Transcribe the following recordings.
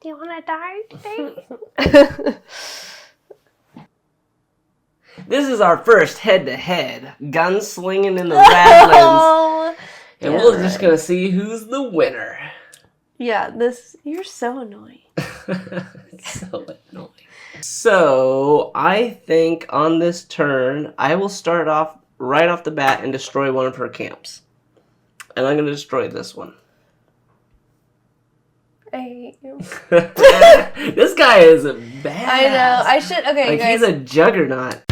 Do you want to die today? This is our first head-to-head gunslinging in the Radlands. And we're just going to see who's the winner. Yeah, you're so annoying. So annoying. So, I think on this turn, I will start off right off the bat and destroy one of her camps. And I'm going to destroy this one. I hate you. This guy is a badass. I know. I should. Okay, like, guys. he's a juggernaut.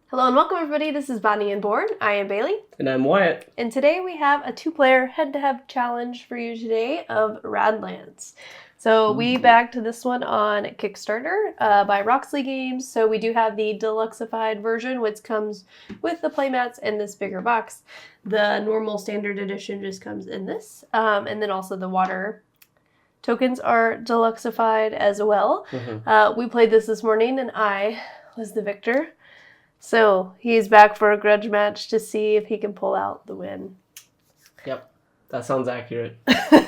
Hello and welcome everybody, this is Botany Board. I am Bailey. And I'm Wyatt. And today we have a 2-player head-to-head challenge for you today of Radlands. So we backed this one on Kickstarter by Roxley Games. So we do have the deluxeified version, which comes with the playmats and this bigger box. The normal standard edition just comes in this. And then also the water tokens are deluxeified as well. We played this morning and I was the victor. So he's back for a grudge match to see if he can pull out the win. Yep, that sounds accurate.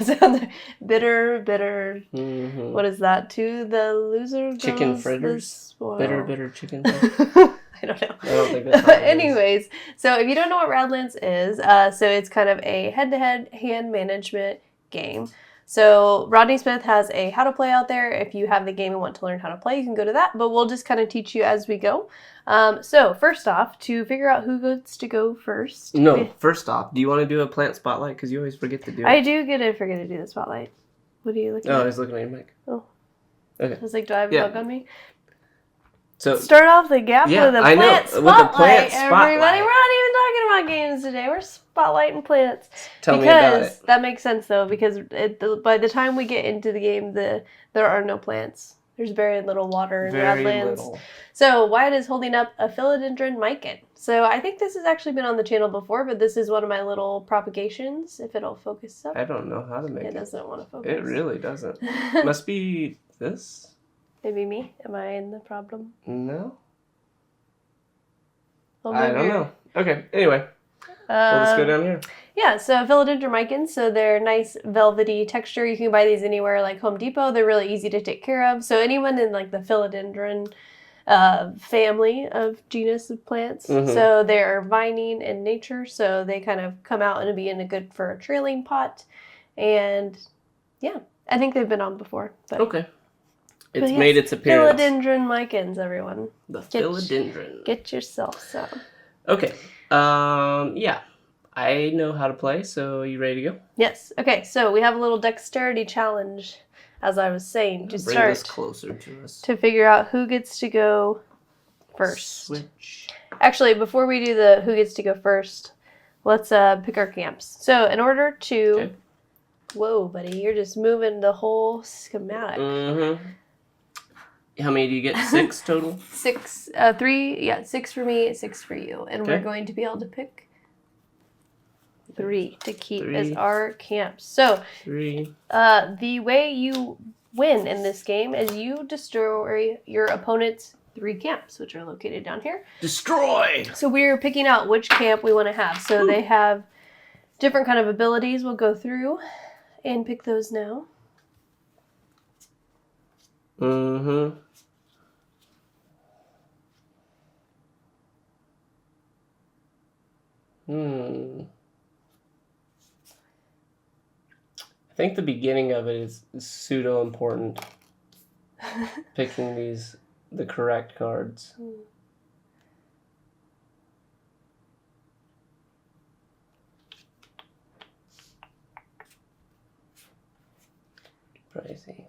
Sounds bitter. What is that? To the loser goes chicken fritters. Bitter chicken. I don't know. I don't think that's how it is. Anyways, so if you don't know what Radlands is, so it's kind of a head-to-head hand management game. So Rodney Smith has a how to play out there. If you have the game and want to learn how to play, you can go to that. But we'll just kind of teach you as we go. So first off, to figure out who gets to go first. No, first off, do you want to do a plant spotlight? Because you always forget to do it. I do forget to do the spotlight. What are you looking at? Oh, I was looking at your mic. Oh. Okay. I was like, do I have a bug on me? So start off the gap with a plant spotlight. With a plant spotlight. Everybody, we're not even talking about games today. We're spotlighting plants. Tell me about it. That makes sense though, because by the time we get into the game, there are no plants. There's very little water in Radlands. So Wyatt is holding up a Philodendron Mican. So I think this has actually been on the channel before, but this is one of my little propagations. If it'll focus up. I don't know how to make it. It doesn't want to focus. It really doesn't. Must be this? Maybe me? Am I in the problem? No. Well, I don't know. Okay, anyway. Let's go down here. Yeah, so Philodendron Micans, so they're nice velvety texture. You can buy these anywhere like Home Depot. They're really easy to take care of. So anyone in like the Philodendron family of genus of plants. So they're vining in nature. So they kind of come out and be in a good for a trailing pot. And yeah, I think they've been on before. But, okay. It's made its appearance. Philodendron Micans, everyone. The Philodendron. Get yourself some. Okay. Yeah. I know how to play, so are you ready to go? Yes. Okay, so we have a little dexterity challenge, as I was saying, to Bring start. this closer to us. To figure out who gets to go first. Switch. Actually, before we do the who gets to go first, let's pick our camps. So in order to... Okay. Whoa, buddy, you're just moving the whole schematic. How many do you get? 6 total? 6, 3, yeah, 6 for me, 6 for you. And we're going to be able to pick 3 to keep as our camps. So, 3. The way you win in this game is you destroy your opponent's 3 camps, which are located down here. Destroy! So we're picking out which camp we want to have. So they have different kind of abilities. We'll go through and pick those now. I think the beginning of it is pseudo important. Picking the correct cards. Pricey.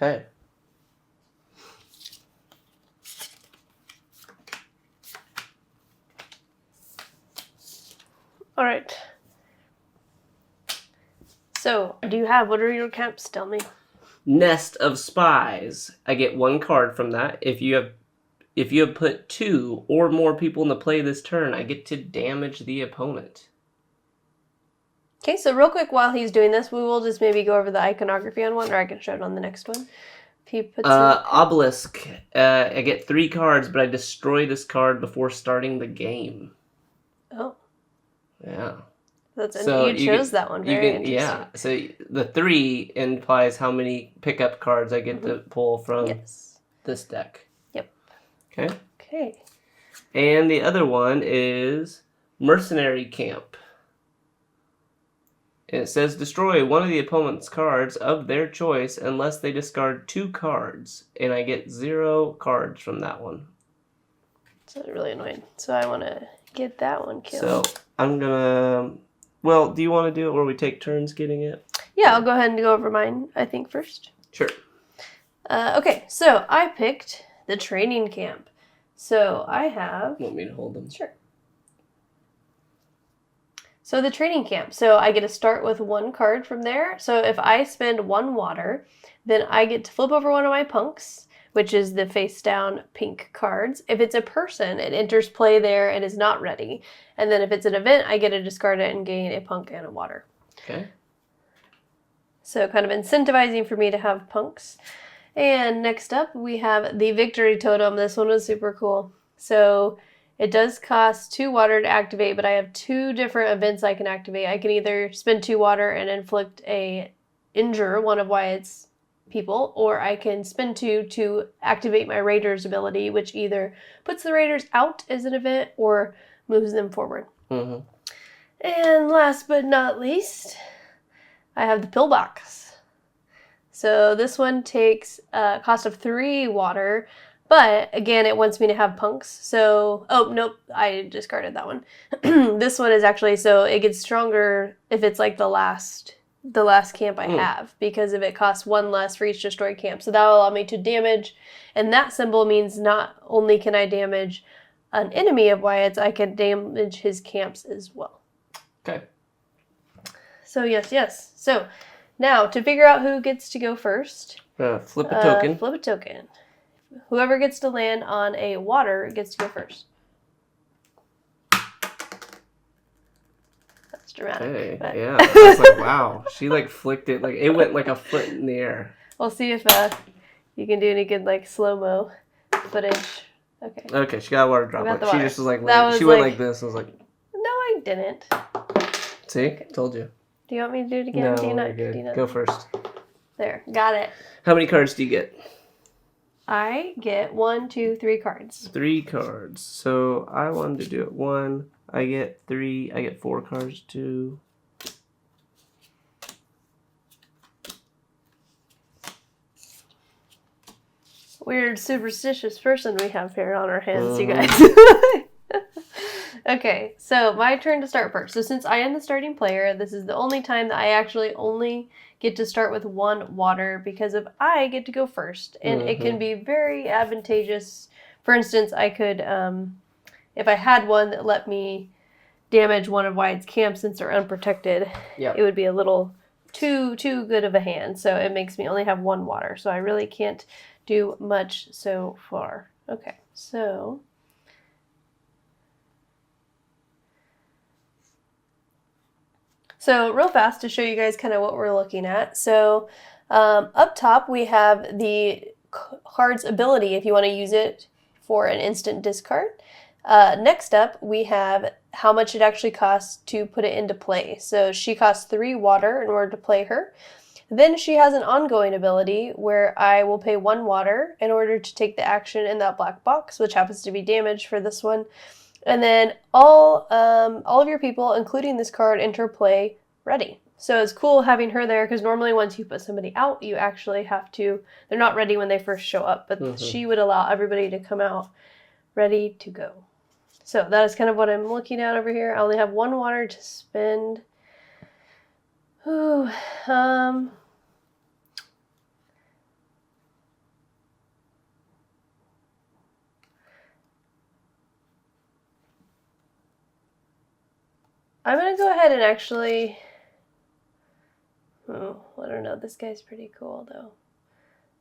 Okay. All right. So, what are your camps? Tell me. Nest of Spies. I get 1 card from that. If you have put 2 or more people into play this turn, I get to damage the opponent. Okay, so real quick while he's doing this, we will just maybe go over the iconography on one, or I can show it on the next one. If he puts Obelisk. I get 3 cards, but I destroy this card before starting the game. Oh. Yeah. So you chose that one. Very interesting. Yeah. So the 3 implies how many pickup cards I get to pull from this deck. Yep. Okay. Okay. And the other one is Mercenary Camp. And it says destroy one of the opponent's cards of their choice unless they discard 2 cards. And I get 0 cards from that one. That's really annoying. So I want to get that one killed. So I'm going to... Well, do you want to do it where we take turns getting it? Yeah, I'll go ahead and go over mine, I think, first. Sure. Okay, so I picked the training camp. So I have... Want me to hold them? Sure. So the training camp. So I get to start with 1 card from there. So if I spend 1 water, then I get to flip over one of my punks, which is the face down pink cards. If it's a person, it enters play there and is not ready. And then if it's an event, I get to discard it and gain a punk and a water. Okay. So kind of incentivizing for me to have punks. And next up, we have the Victory Totem. This one was super cool. So it does cost 2 water to activate, but I have 2 different events I can activate. I can either spend 2 water and injure one of Wyatt's people, or I can spend 2 to activate my Raiders ability, which either puts the Raiders out as an event or moves them forward. Mm-hmm. And last but not least, I have the Pillbox. So this one takes a cost of 3 water, but again, it wants me to have punks. So, oh, nope, I discarded that one. This one is actually, so it gets stronger if it's like the last camp I have, because if it costs 1 less for each destroyed camp. So that will allow me to damage, and that symbol means not only can I damage an enemy of Wyatt's, I can damage his camps as well. Okay. So yes. So now to figure out who gets to go first. Flip a token. Flip a token. Whoever gets to land on a water gets to go first. That's dramatic. Hey, but... yeah. I was like, wow. She flicked it. It went like a foot in the air. We'll see if you can do any good slow-mo footage. Okay. Okay, she got a water drop. She just was like, she went like this. I was like, no, I didn't. See? Okay. Told you. Do you want me to do it again? No, do you not? you're good. Do you not? Go first. There. Got it. How many cards do you get? I get 1, 2, 3 cards. 3 cards. So I wanted to do it 1. I get 3. I get 4 cards too. Weird superstitious person we have here on our hands, you guys. Okay, so my turn to start first. So since I am the starting player, this is the only time that I actually only get to start with 1 water, because if I get to go first, and it can be very advantageous. For instance, I could, if I had one that let me damage one of Wyatt's camps since they're unprotected, it would be a little too good of a hand. So it makes me only have 1 water. So I really can't do much so far. Okay, so real fast to show you guys kind of what we're looking at. So up top we have the card's ability if you want to use it for an instant discard. Next up we have how much it actually costs to put it into play. So she costs 3 water in order to play her. Then she has an ongoing ability where I will pay 1 water in order to take the action in that black box, which happens to be damage for this one. And then all of your people, including this card, enter play ready. So it's cool having her there, because normally once you put somebody out, you actually have to, they're not ready when they first show up, but she would allow everybody to come out ready to go. So that is kind of what I'm looking at over here. I only have 1 water to spend. I'm going to go ahead and actually... Oh, I don't know. This guy's pretty cool, though.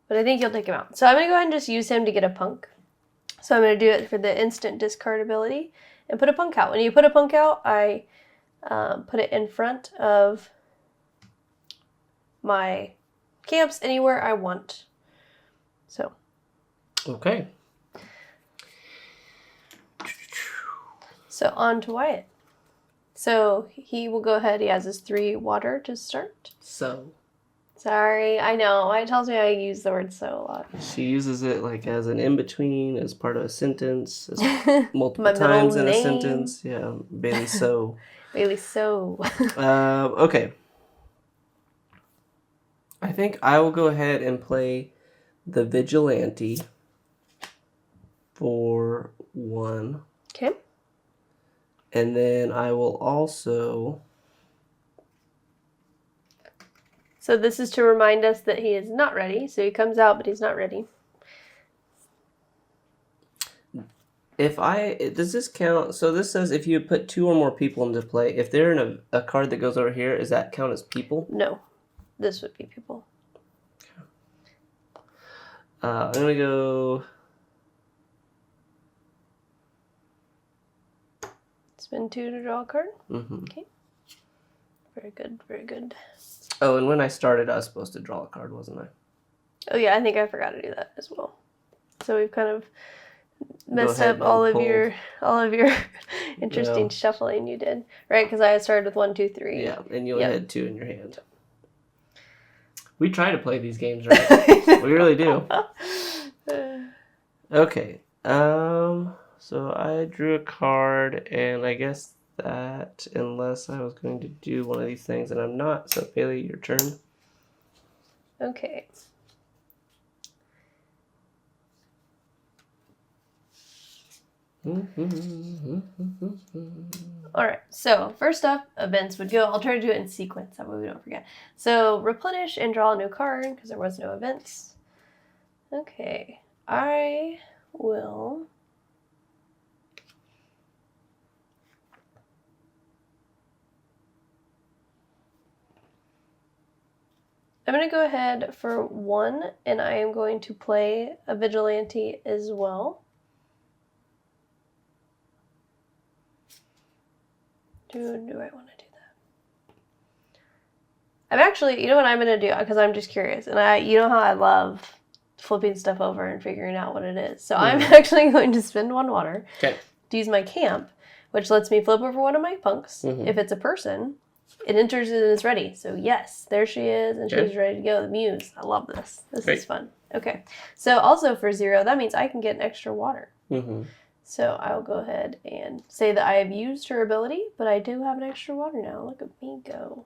But I think you'll take him out. So I'm going to go ahead and just use him to get a punk. So I'm going to do it for the instant discard ability and put a punk out. When you put a punk out, I put it in front of my camps anywhere I want. So. Okay. So on to Wyatt. So he will go ahead. He has his 3 water to start. So. Sorry, I know. It tells me I use the word so a lot. She uses it like as an in-between, as part of a sentence, as multiple times in a sentence. Yeah, Baley so. Baley so. Okay. I think I will go ahead and play the Vigilante for 1. Okay. And then I will also... So this is to remind us that he is not ready. So he comes out, but he's not ready. Does this count? So this says if you put 2 or more people into play, if they're in a card that goes over here, does that count as people? No. This would be people. I'm going to go... Spin 2 to draw a card. Mm-hmm. Okay. Very good, very good. Oh, and when I started, I was supposed to draw a card, wasn't I? Oh yeah, I think I forgot to do that as well. So we've kind of messed up all of your interesting shuffling you did, right? Because I had started with 1, 2, 3. Yeah, and you only had 2 in your hand. We try to play these games, right? We really do. Okay. So I drew a card, and I guess that, unless I was going to do one of these things, and I'm not. So Baley, your turn. Okay. Alright, so first up, events would go. I'll try to do it in sequence, that way we don't forget. So replenish and draw a new card, because there was no events. Okay, I will... I'm going to go ahead for 1, and I am going to play a Vigilante as well. Do I want to do that? I'm actually, you know what I'm going to do? Because I'm just curious. And you know how I love flipping stuff over and figuring out what it is. So I'm actually going to spend 1 water to use my camp, which lets me flip over one of my punks. If it's a person, it enters and is ready. So yes, there she is, and she's ready to go. The Muse. I love this. This is fun. Okay. So also for 0, that means I can get an extra water. So I'll go ahead and say that I have used her ability, but I do have an extra water now. Look at me go.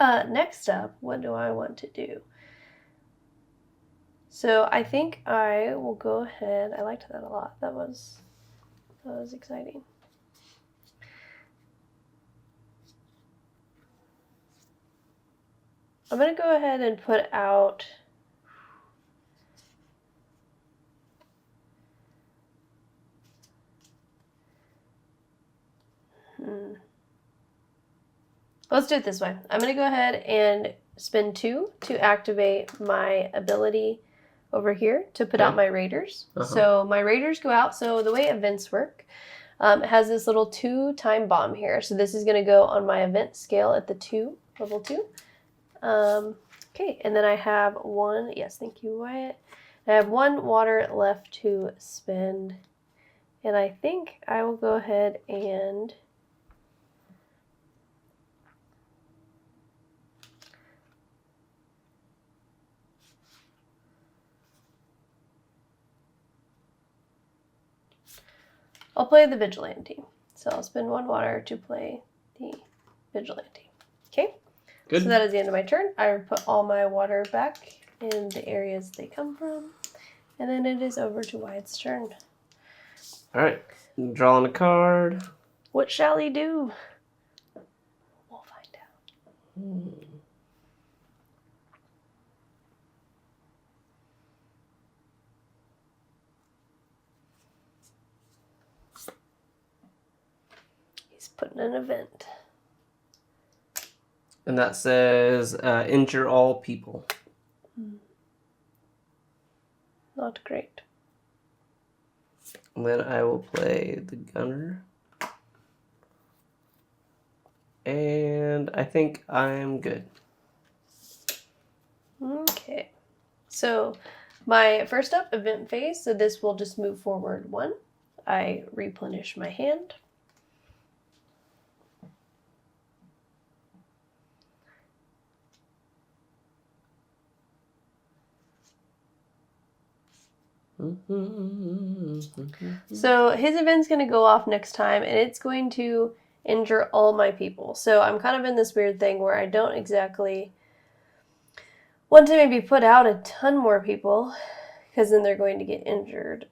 Next up, what do I want to do? So I think I will go ahead. I liked that a lot. That was exciting. I'm going to go ahead and put out... Let's do it this way. I'm going to go ahead and spend 2 to activate my ability over here to put out my raiders. So my raiders go out. So the way events work, it has this little 2 time bomb here. So this is going to go on my event scale at the 2, level 2. Okay, and then I have 1, yes, thank you, Wyatt. I have 1 water left to spend. And I think I will go ahead and... I'll play the Vigilante. So I'll spend 1 water to play the Vigilante. Okay? Good. So that is the end of my turn. I put all my water back in the areas they come from. And then it is over to Wyatt's turn. Alright. Drawing a card. What shall he do? We'll find out. He's putting an event. And that says injure all people. Not great. And then I will play the gunner. And I think I'm good. Okay. So my first up, event phase. So this will just move forward 1. I replenish my hand. So his event's going to go off next time, and it's going to injure all my people. So I'm kind of in this weird thing where I don't exactly want to maybe put out a ton more people, because then they're going to get injured.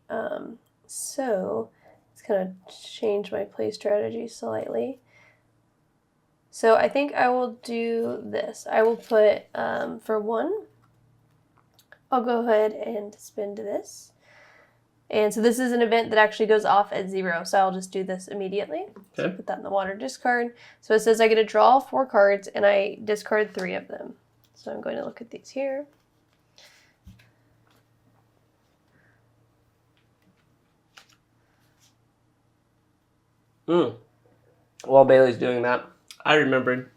So it's going to change my play strategy slightly. So I think I will do this. I will put, for 1, I'll go ahead and spend this. And so this is an event that actually goes off at 0, so I'll just do this immediately. Okay. So put that in the water discard. So it says I get to draw 4 cards, and I discard 3 of them. So I'm going to look at these here. While Bailey's doing that, I remembered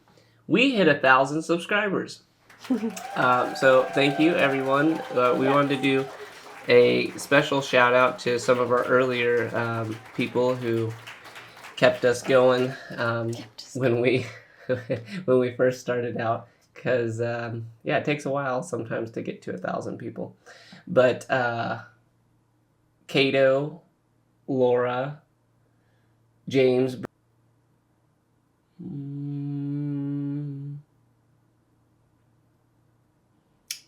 we hit 1,000 subscribers. So thank you, everyone. We wanted to do a special shout out to some of our earlier people who kept us going when we when we first started out, because yeah, it takes a while sometimes to get to 1,000 people. But Cato, Laura, James,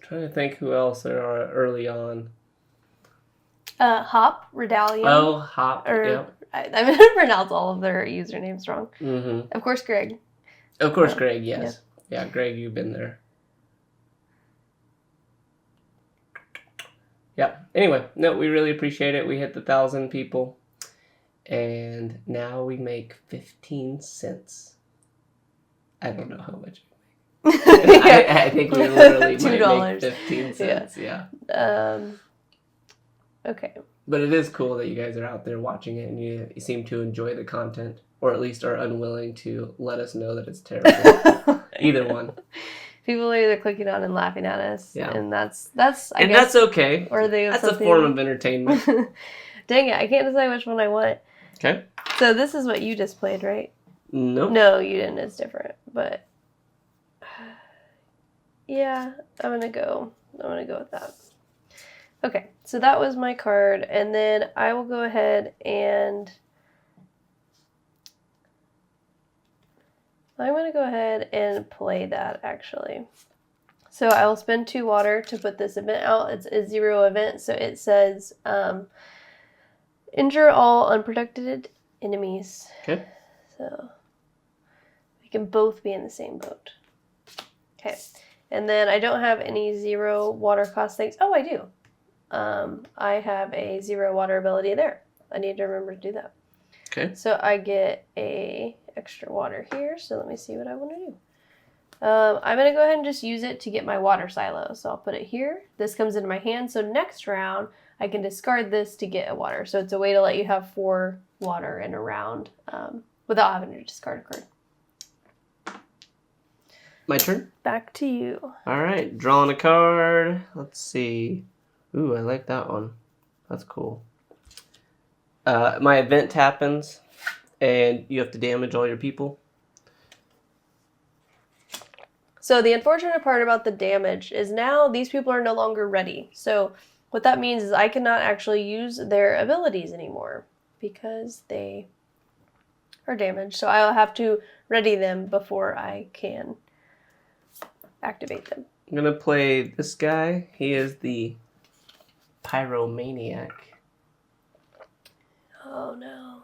trying to think who else there are early on. Hop, Radallion. Oh, Hop, yeah. I'm going to pronounce all of their usernames wrong. Of course, Greg. Of course, Greg, yes. Yeah, Greg, you've been there. Yeah, anyway, no, we really appreciate it. We hit the 1,000 people. And now we make 15 cents. I don't know how much we make. I think we literally might make 15 cents. Yeah. Okay. But it is cool that you guys are out there watching it and you seem to enjoy the content, or at least are unwilling to let us know that it's terrible. Either one. People are either clicking on and laughing at us, and that's I guess, that's okay. Or that's a form of entertainment. Dang it! I can't decide which one I want. Okay. So this is what you just played, right? Nope. No, you didn't. It's different, but yeah, I'm gonna go with that. Okay, so that was my card, and then I will go ahead and I'm going to go ahead and play that, actually. So I will spend 2 water to put this event out. It's a 0 event, so it says injure all unprotected enemies. Okay. So we can both be in the same boat. Okay, and then I don't have any 0 water cost things. Oh, I do. I have a 0 water ability there. I need to remember to do that. Okay. So I get a extra water here. So let me see what I want to do. I'm going to go ahead and just use it to get my water silo. So I'll put it here. This comes into my hand. So next round, I can discard this to get a water. So it's a way to let you have 4 water in a round without having to discard a card. My turn? Back to you. All right. Drawing a card. Let's see. Ooh, I like that one. That's cool. My event happens, and you have to damage all your people. So the unfortunate part about the damage is now these people are no longer ready. So what that means is I cannot actually use their abilities anymore because they are damaged. So I'll have to ready them before I can activate them. I'm going to play this guy. He is the Pyromaniac. Oh no.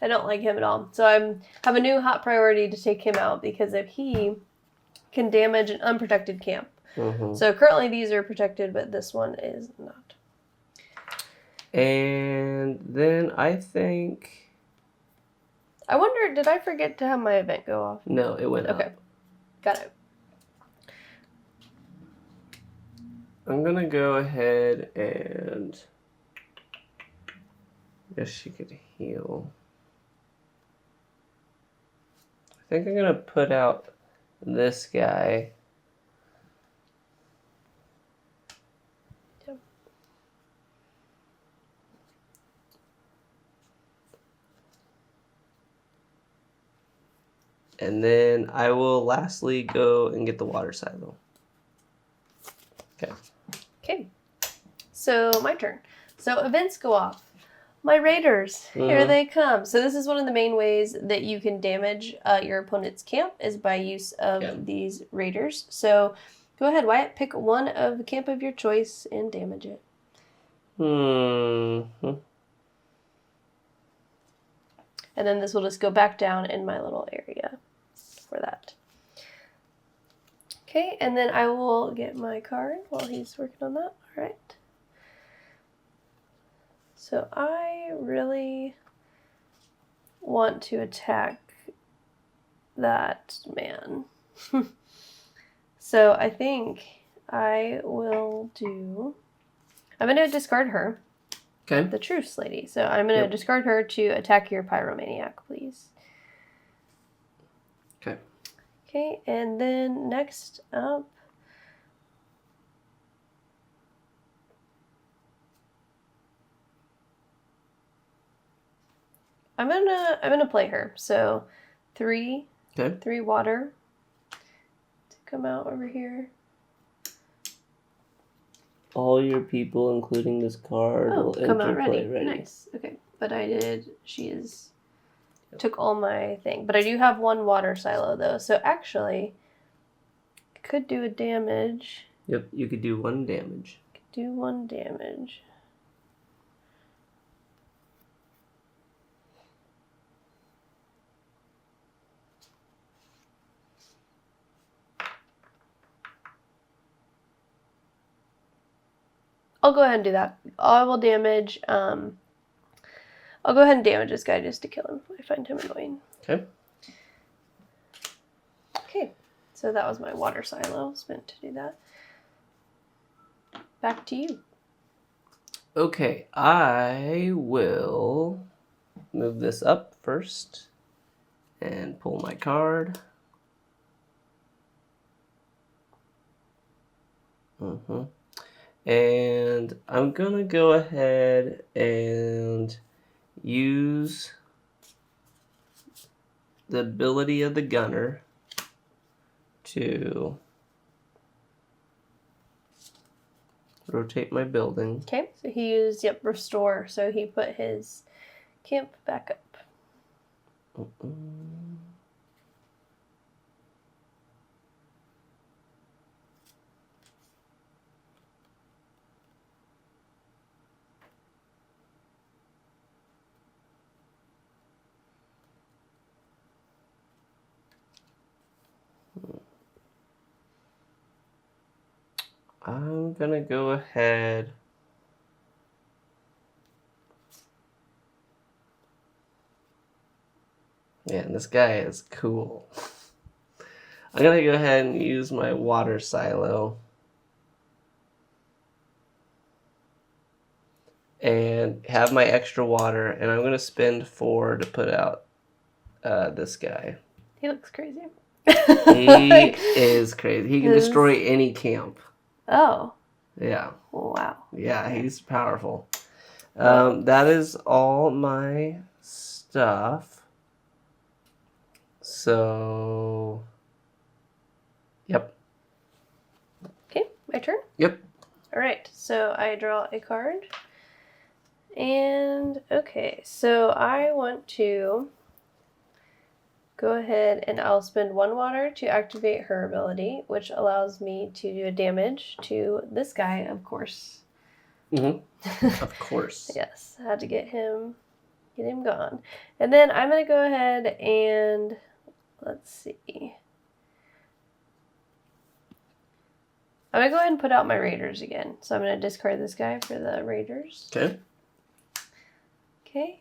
I don't like him at all. So I have a new hot priority to take him out because if he can damage an unprotected camp. Mm-hmm. So currently these are protected, but this one is not. And then I think... I wonder, did I forget to have my event go off? No, it went up. Okay. Got it. I'm gonna go ahead and I guess she could heal. I think I'm gonna put out this guy. Yep. And then I will lastly go and get the water silo. Okay. Okay. So my turn. So events go off. My raiders, here they come. So this is one of the main ways that you can damage your opponent's camp is by use of these raiders. So go ahead, Wyatt, pick one of the camp of your choice and damage it. Mm-hmm. And then this will just go back down in my little area for that. Okay, and then I will get my card while he's working on that. All right. So I really want to attack that man. So I think I will do... I'm going to discard her. Okay. The truce lady. So I'm going to discard her to attack your pyromaniac, please. Okay. Okay, and then next up... I'm gonna play her. So 3 water to come out over here. All your people, including this card, will come out enter play ready. ready. Nice. Okay, but she took all my thing. But I do have 1 water silo though, so actually could do a damage. Yep, you could do 1 damage. Do 1 damage. I'll go ahead and do that. I will damage, I'll go ahead and damage this guy just to kill him. I find him annoying. Okay. Okay, so that was my water silo spent to do that. Back to you. Okay, I will move this up first and pull my card. And I'm gonna go ahead and use the ability of the gunner to rotate my building. Okay, so he used, restore, so he put his camp back up. I'm gonna go ahead Man, this guy is cool. I'm gonna go ahead and use my water silo and have my extra water, and I'm gonna spend 4 to put out this guy. He looks crazy. He is crazy. He can destroy any camp. Oh. Yeah. Wow. Yeah, okay. He's powerful. That is all my stuff. So, yep. Okay, my turn? Yep. All right, so I draw a card. And, okay, so I want to go ahead and I'll spend 1 water to activate her ability, which allows me to do a damage to this guy, of course. Mm-hmm. Of course. Yes, I had to get him gone. And then I'm going to go ahead and, let's see. I'm going to go ahead and put out my raiders again. So I'm going to discard this guy for the raiders. Okay. Okay,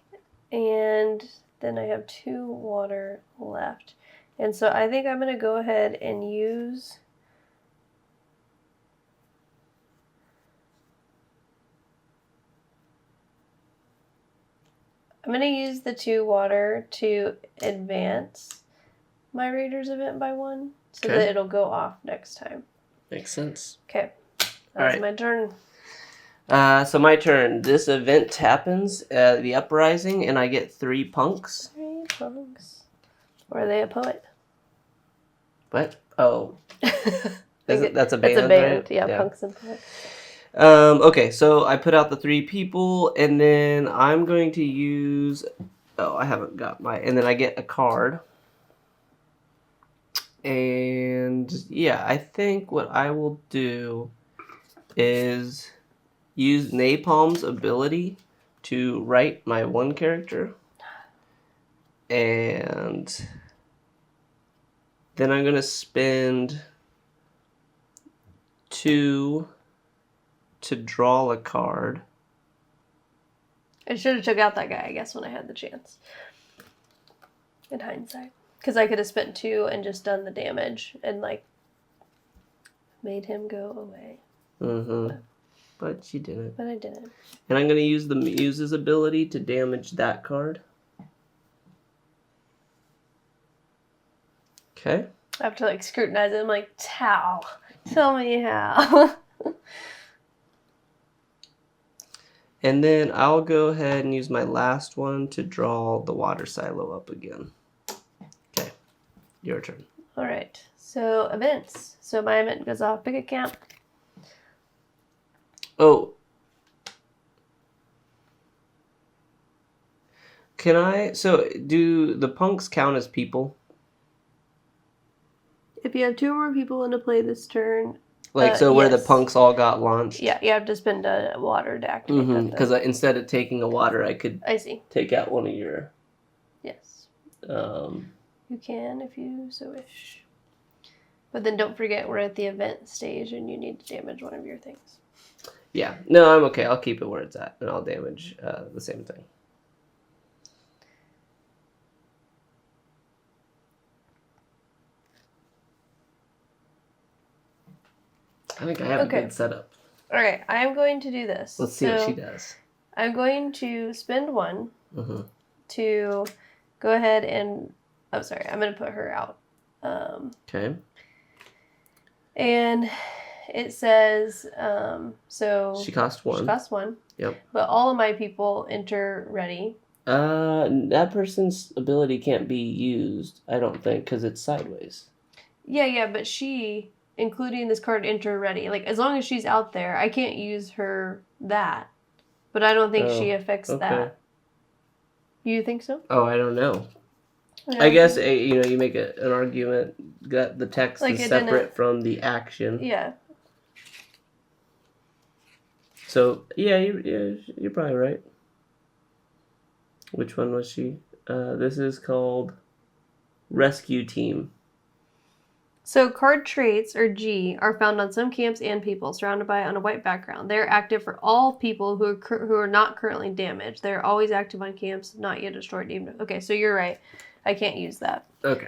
and then I have 2 water left. And so I think I'm going to go ahead and use... I'm going to use the 2 water to advance my Raiders event by 1 so that it'll go off next time. Makes sense. Okay. That's my turn. So my turn. This event happens at the uprising, and I get 3 punks. 3 punks. Or are they a poet? What? Oh. That's a band, That's a band. Right? Yeah, punks and poets. Okay, so I put out the 3 people, and then I'm going to use... Oh, I haven't got my... And then I get a card. And, yeah, I think what I will do is use Napalm's ability to write my 1 character. And then I'm going to spend 2... to draw a card. I should have took out that guy, I guess, when I had the chance. In hindsight. Because I could have spent 2 and just done the damage and, like, made him go away. Mm-hmm. But you didn't. But I didn't. And I'm going to use the Muse's ability to damage that card. Okay. I have to, like, scrutinize it. I'm like, how? Tell me how. And then I'll go ahead and use my last one to draw the water silo up again. Okay, your turn. All right, so events. So my event goes off. Pick a camp. Oh. Can I... So, do the punks count as people? If you have 2 or more people in a play this turn... Like, where the punks all got launched? Yeah, you have to spend a water to activate that. Because instead of taking a water, I could take out one of your... Yes. You can if you so wish. But then don't forget we're at the event stage and you need to damage one of your things. Yeah. No, I'm okay. I'll keep it where it's at, and I'll damage the same thing. I think I have a good setup. Okay, I'm going to do this. Let's see what she does. I'm going to spend 1 to go ahead and... Oh, sorry. I'm going to put her out. Okay. And it says... so she cost 1. She cost 1. Yep. But all of my people enter ready. That person's ability can't be used, I don't think, because it's sideways. Yeah, but she... including this card enter ready. Like, as long as she's out there, I can't use her that. But I don't think she affects that. You think so? Oh, I don't know. I guess, you make an argument that the text is separate from the action. Yeah. So, yeah, you're probably right. Which one was she? This is called Rescue Team. So card traits, or G, are found on some camps and people, surrounded by on a white background. They're active for all people who are not currently damaged. They're always active on camps, not yet destroyed. Okay, so you're right. I can't use that. Okay.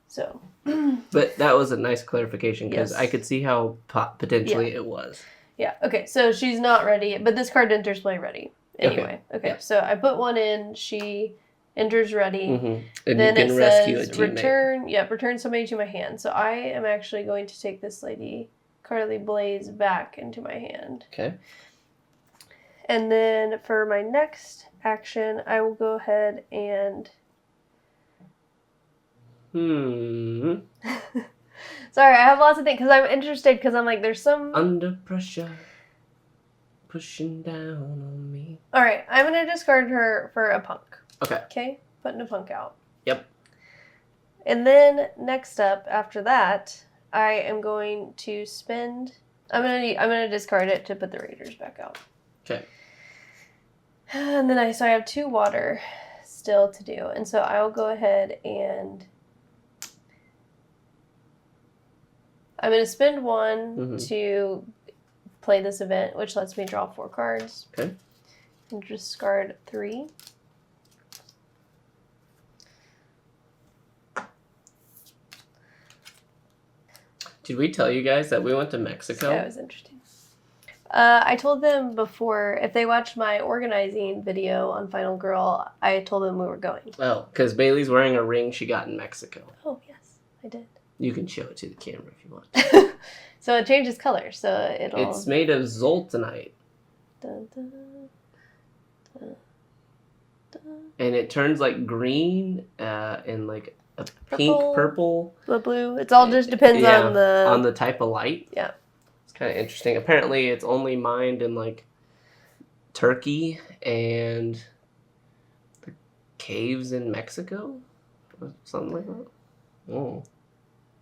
So. But that was a nice clarification, because I could see how potentially it was. Yeah, okay, so she's not ready, but this card enters play ready. Anyway, okay. So I put 1 in, she... enters ready. And then you can rescue a teammate. Return somebody to my hand. So I am actually going to take this lady, Carly Blaze, back into my hand. Okay. And then for my next action, I will go ahead and... Sorry, I have lots of things, because I'm interested, because I'm like, there's some... Under pressure, pushing down on me. Alright, I'm going to discard her for a punk. Okay. Putting a punk out. Yep. And then next up, after that, I am going to spend... I'm gonna discard it to put the Raiders back out. Okay. And then I have 2 water still to do. And so I will go ahead and... I'm going to spend 1 to play this event, which lets me draw 4 cards. Okay. And discard 3. Did we tell you guys that we went to Mexico? Yeah, it was interesting. I told them before, if they watched my organizing video on Final Girl, I told them we were going. Well, because Bailey's wearing a ring she got in Mexico. Oh, yes, I did. You can show it to the camera if you want. So it changes color, so it'll... It's made of zoltanite. Dun, dun, dun, dun. And it turns like green and like a pink, purple. The blue. It all just depends on the type of light. Yeah. It's kind of interesting. Apparently it's only mined in like Turkey and the caves in Mexico or something like that. Oh.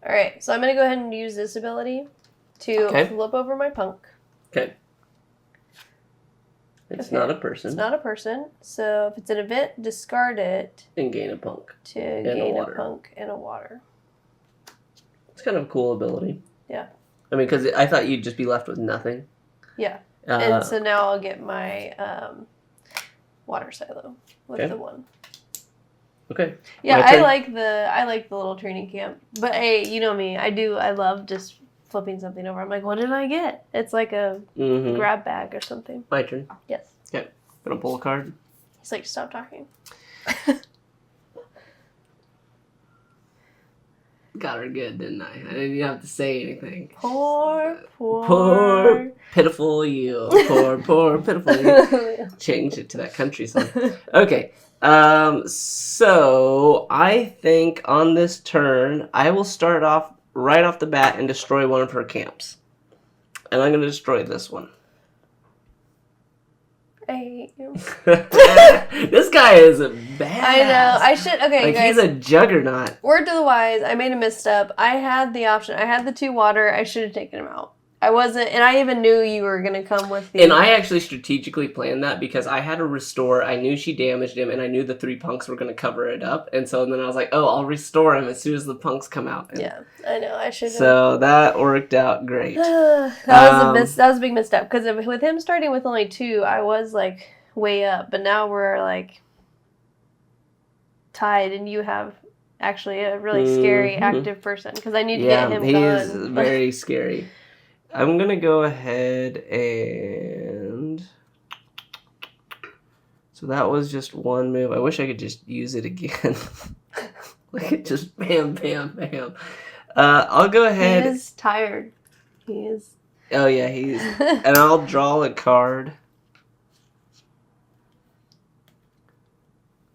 Alright, so I'm going to go ahead and use this ability to flip over my punk. Okay. It's not a person. It's not a person. So if it's an event, discard it. And gain a punk. To gain a punk and a water. It's kind of a cool ability. Yeah. I mean, because I thought you'd just be left with nothing. Yeah. And so now I'll get my water silo with the one. Okay. Yeah, I like the little training camp. But hey, you know me, I love just flipping something over. I'm like, what did I get? It's like a grab bag or something. My turn. Yes. Okay. Gonna pull a card. He's like, stop talking. Got her good, didn't I? I didn't even have to say anything. Poor, pitiful you. Poor, pitiful you. Change it to that country song. Okay. So I think on this turn, I will start off right off the bat and destroy one of her camps. And I'm going to destroy this one. I hate you. This guy is a badass. I know. I should. Okay, like, guys. He's a juggernaut. Word to the wise. I made a misstep. I had the option. I had the 2 water. I should have taken him out. I wasn't, and I even knew you were going to come with the... And I actually strategically planned that because I had to restore. I knew she damaged him, and I knew the 3 punks were going to cover it up. And so then I was like, oh, I'll restore him as soon as the punks come out. And yeah, I know. I should have. So that worked out great. that was a big misstep. Because with him starting with only 2, I was, like, way up. But now we're, like, tied, and you have actually a really scary active person. Because I need to get him he gone. is very scary. I'm going to go ahead and... So that was just one move. I wish I could just use it again. Like, just bam, bam, bam. I'll go ahead... He is tired. He is... Oh, yeah, he's... And I'll draw a card.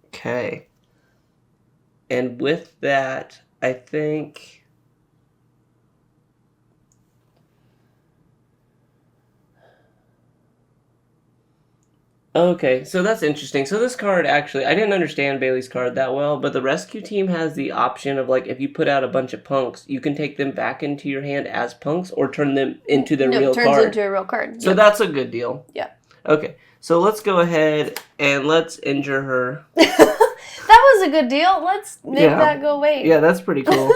Okay. And with that, I think... Okay, so that's interesting. So this card actually, I didn't understand Bailey's card that well, but the rescue team has the option of, like, if you put out a bunch of punks, you can take them back into your hand as punks or turn them into their real card. Turns into a real card. So that's a good deal. Yeah. Okay, so let's go ahead and let's injure her. That was a good deal. Let's make that go away. Yeah, that's pretty cool.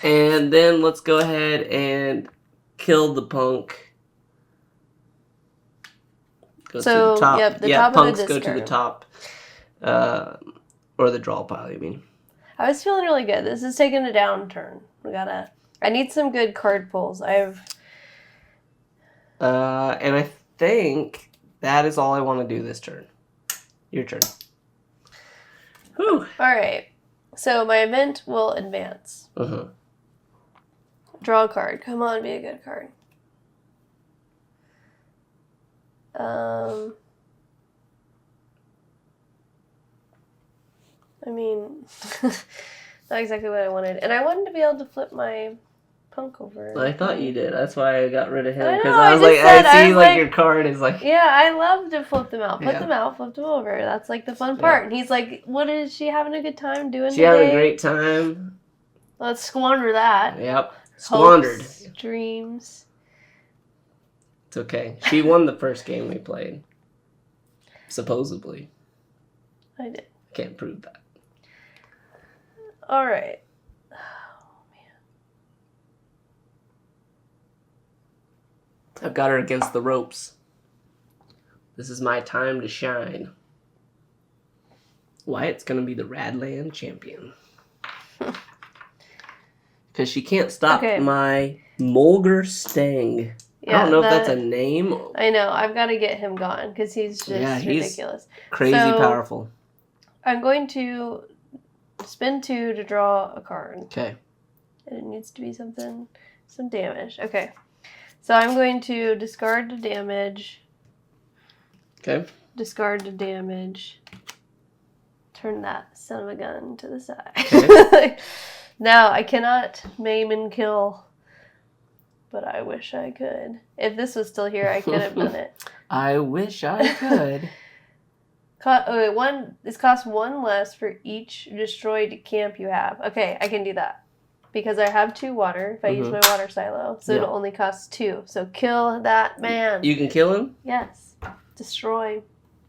And then let's go ahead and kill the punk. Go to the top. Yep, the top punks of the go to the top. Or the draw pile, you mean. I was feeling really good. This is taking a downturn. I need some good card pulls. And I think that is all I want to do this turn. Your turn. Whew. Alright. So my event will advance. Draw a card. Come on, be a good card. I mean, not exactly what I wanted. And I wanted to be able to flip my punk over. I thought you did. That's why I got rid of him. Because I was like, I see like your card is like... Yeah, I love to flip them out. Put them out, flip them over. That's like the fun part. And he's like, what is she having a good time doing today? Having a great time. Let's squander that. Yep. Squandered. Hopes, dreams. It's okay. She won the first game we played. Supposedly. I did. Can't prove that. All right. Oh, man. I've got her against the ropes. This is my time to shine. Wyatt's going to be the Radland champion. Because because she can't stop Okay. my Mulger Sting. Yeah, I don't know if that's a name. I know. I've got to get him gone because he's just ridiculous. Crazy powerful. I'm going to spin 2 to draw a card. Okay. And it needs to be some damage. Okay. So I'm going to discard the damage. Okay. Discard the damage. Turn that son of a gun to the side. Okay. Now, I cannot maim and kill, but I wish I could. If this was still here, I could have done it. I wish I could. This costs 1 less for each destroyed camp you have. Okay, I can do that. Because I have 2 water, if I use my water silo. So it'll only cost 2. So kill that man. You can kill him? Yes. Destroy.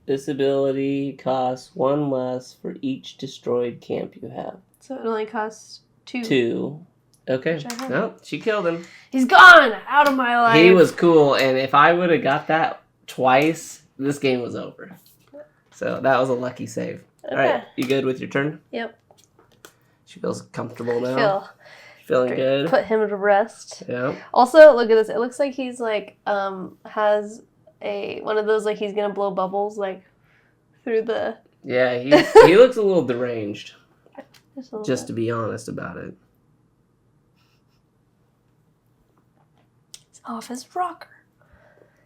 This ability costs 1 less for each destroyed camp you have. So it only costs 2. 2. Okay. No, she killed him. He's gone! Out of my life! He was cool, and if I would have got that twice, this game was over. So that was a lucky save. Okay. Alright, you good with your turn? Yep. She feels comfortable now. Feeling good. Put him to rest. Yeah. Also, look at this. It looks like he's like, has one of those, like he's gonna blow bubbles, like, through the... Yeah, he looks a little deranged. Just to be honest about it. He's off his rocker.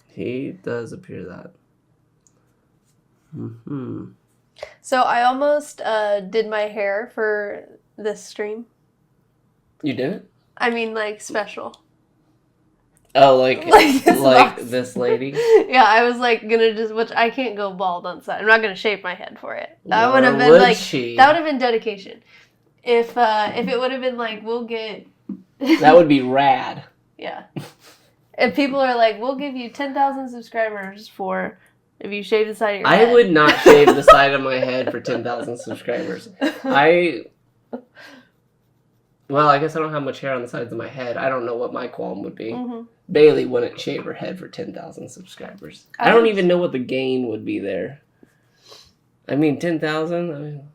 He does appear that. Mm-hmm. So I almost did my hair for this stream. You didn't? I mean, like, special. Oh, like this lady? Yeah, I was like gonna which I can't go bald on side. I'm not gonna shave my head for it. That would have been that would have been dedication. If it would have been like, we'll get that would be rad. Yeah. If people are like, we'll give you 10,000 subscribers for if you shave the side of your head. I would not shave the side of my head for 10,000 subscribers. Well, I guess I don't have much hair on the sides of my head. I don't know what my qualm would be. Mm-hmm. Bailey wouldn't shave her head for 10,000 subscribers. I don't even know what the gain would be there. I mean, 10,000?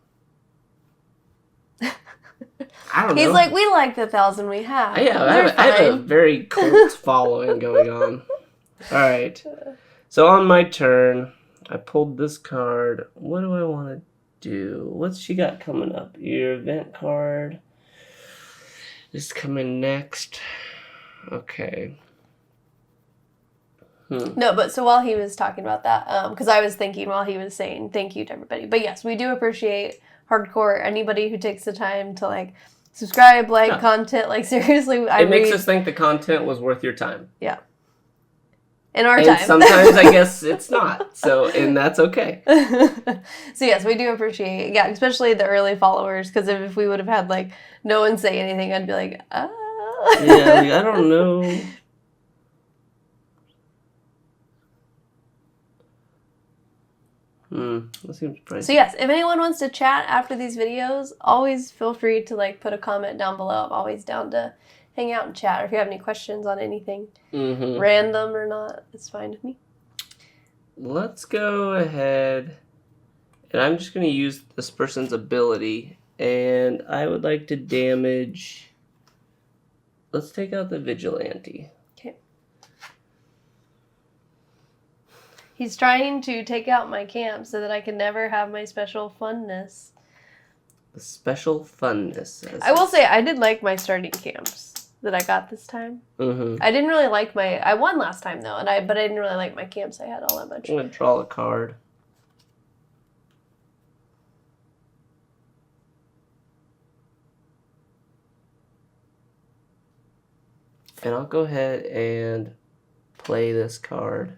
I don't know. He's like, we like the 1,000 we have. Yeah, I have a very cult following going on. All right. So on my turn, I pulled this card. What do I want to do? What's she got coming up? Your event card. This is coming next. Okay. No, but so while he was talking about that, because I was thinking while he was saying thank you to everybody. But yes, we do appreciate hardcore anybody who takes the time to like subscribe, like content. Like seriously, it makes us think the content was worth your time. Yeah. In our time. Sometimes I guess it's not. And that's okay. So yes, we do appreciate, especially the early followers, because if we would have had like no one say anything, I'd be like, Yeah, like, I don't know. That seems pricey. So yes, if anyone wants to chat after these videos, always feel free to like put a comment down below. I'm always down to hang out and chat, or if you have any questions on anything, random or not, it's fine with me. Let's go ahead, and I'm just going to use this person's ability, and I would like to damage. Let's take out the vigilante. Okay. He's trying to take out my camp so that I can never have my special funness. The special funness. I will say I did like my starting camps that I got this time. I didn't really like I won last time though, but I didn't really like my camps I had all that much. I'm going to draw a card. And I'll go ahead and play this card.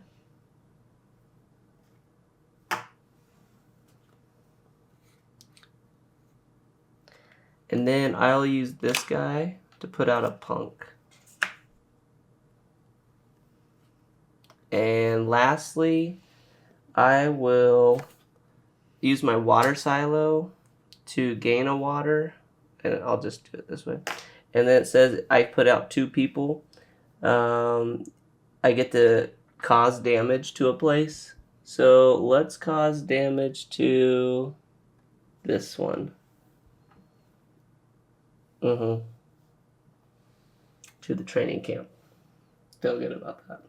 And then I'll use this guy to put out a punk. And lastly, I will use my water silo to gain a water. And I'll just do it this way. And then it says I put out 2 people. I get to cause damage to a place. So let's cause damage to this one. to the training camp. Feel good about that.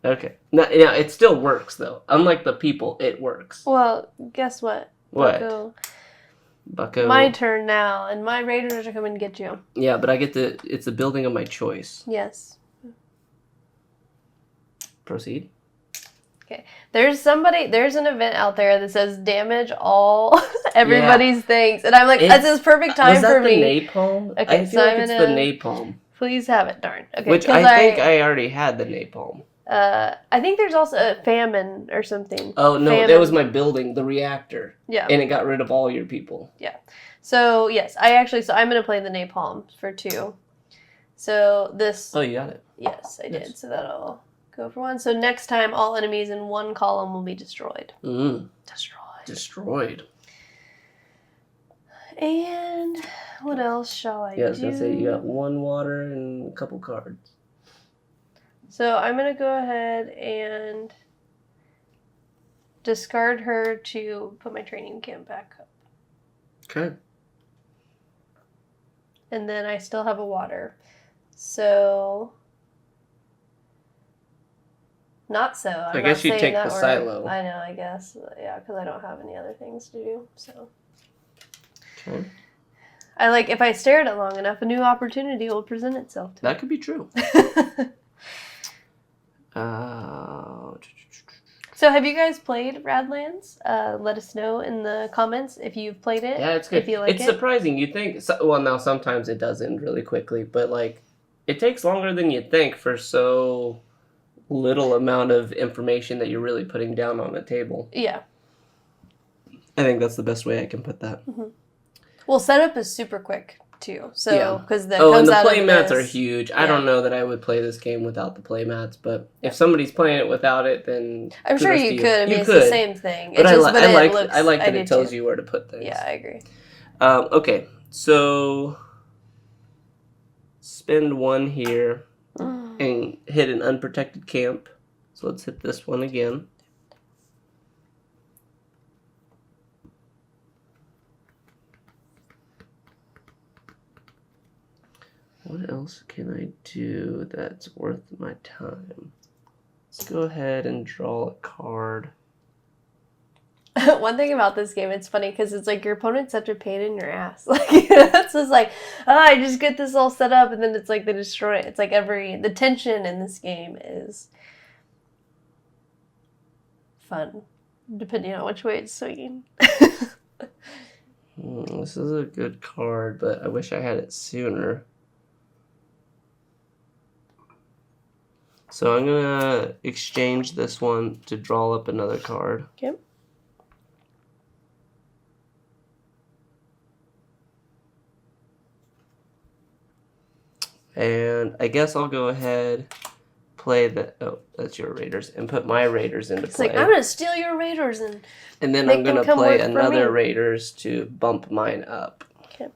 Okay. Now, it still works, though. Unlike the people, it works. Well, guess what? What? Bucko. My turn now, and my raiders are coming to get you. Yeah, but I get to... It's the building of my choice. Yes. Proceed. Okay. There's an event out there that says damage all everybody's things. And I'm like, this is perfect time for me. Was that the napalm? Okay, I feel like it's the napalm. Please have it, darn. Okay, which I think I already had the napalm. I think there's also a famine or something. Oh, no, that was my building, the reactor. Yeah. And it got rid of all your people. Yeah. So, yes, I'm going to play the napalm for 2. So, this... Oh, you got it. Yes, I did. So, that'll go for 1. So, next time, all enemies in one column will be destroyed. Destroyed. And what else shall I do? Yeah, I was going to say, you got 1 water and a couple cards. So I'm going to go ahead and discard her to put my training camp back up. Okay. And then I still have a water. So... Not so. I guess you take the silo. I know, I guess. Yeah, because I don't have any other things to do, so... Okay. If I stare at it long enough, a new opportunity will present itself to me. That could be true. So have you guys played Radlands? Let us know in the comments if you've played it. Yeah, it's good. If you like it's surprising. You think... Well, now sometimes it does end really quickly, but, it takes longer than you think for so little amount of information that you're really putting down on a table. Yeah. I think that's the best way I can put that. Mm-hmm. Well, setup is super quick too. So because and the playmats are huge. Yeah. I don't know that I would play this game without the playmats, but if somebody's playing it without it, then I'm sure you could. I mean, it's the same thing. But I like that it tells you where to put things. Yeah, I agree. Okay, so spend 1 here and hit an unprotected camp. So let's hit this one again. What else can I do that's worth my time? Let's go ahead and draw a card. One thing about this game, it's funny because it's your opponent's such a pain in your ass. It's just I just get this all set up and then it's they destroy it. It's the tension in this game is fun, depending on which way it's swinging. This is a good card, but I wish I had it sooner. So I'm going to exchange this one to draw up another card. Okay. And I guess I'll go ahead, play that's your raiders, and put my raiders into play. I'm going to steal your raiders and then I'm going to play another raiders to bump mine up. Okay.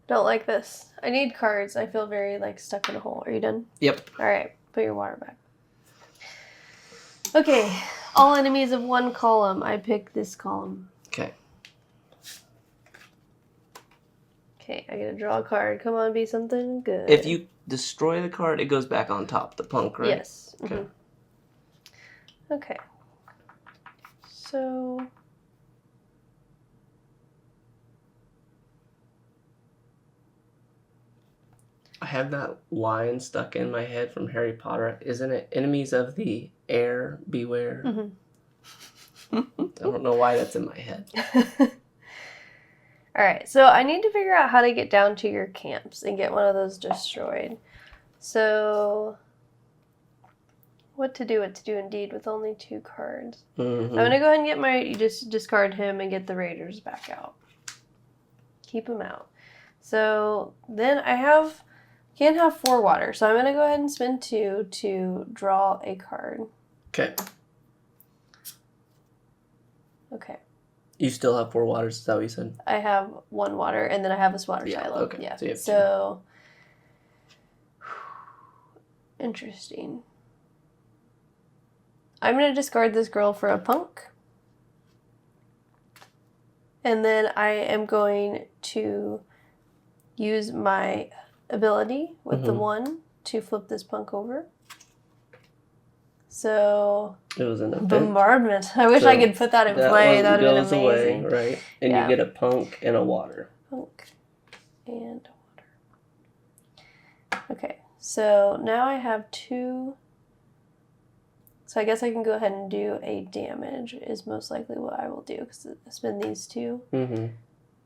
Don't like this. I need cards. I feel very stuck in a hole. Are you done? Yep. All right. Put your water back. Okay. All enemies of 1 column. I pick this column. Okay. Okay. I get to draw a card. Come on, be something good. If you destroy the card, it goes back on top. The punk, right? Yes. Okay. Mm-hmm. Okay. So... I have that line stuck in my head from Harry Potter. Isn't it? Enemies of the air, beware. Mm-hmm. I don't know why that's in my head. Alright, so I need to figure out how to get down to your camps and get one of those destroyed. So, what to do indeed with only 2 cards. Mm-hmm. I'm going to go ahead and you just discard him and get the raiders back out. Keep them out. So, then can't have 4 water, so I'm going to go ahead and spend 2 to draw a card. Okay. Okay. You still have 4 waters, is that what you said? I have 1 water, and then I have this water silo. Okay. Yeah. So you have 2. So, interesting. I'm going to discard this girl for a punk. And then I am going to use my ability with the 1 to flip this punk over. So it was an event. Bombardment. I wish I could put that in play. That would have been amazing. Away, right? And you get a punk and a water. Punk and water. Okay, so now I have 2. So I guess I can go ahead and do a damage is most likely what I will do because I spend these 2. Mm-hmm.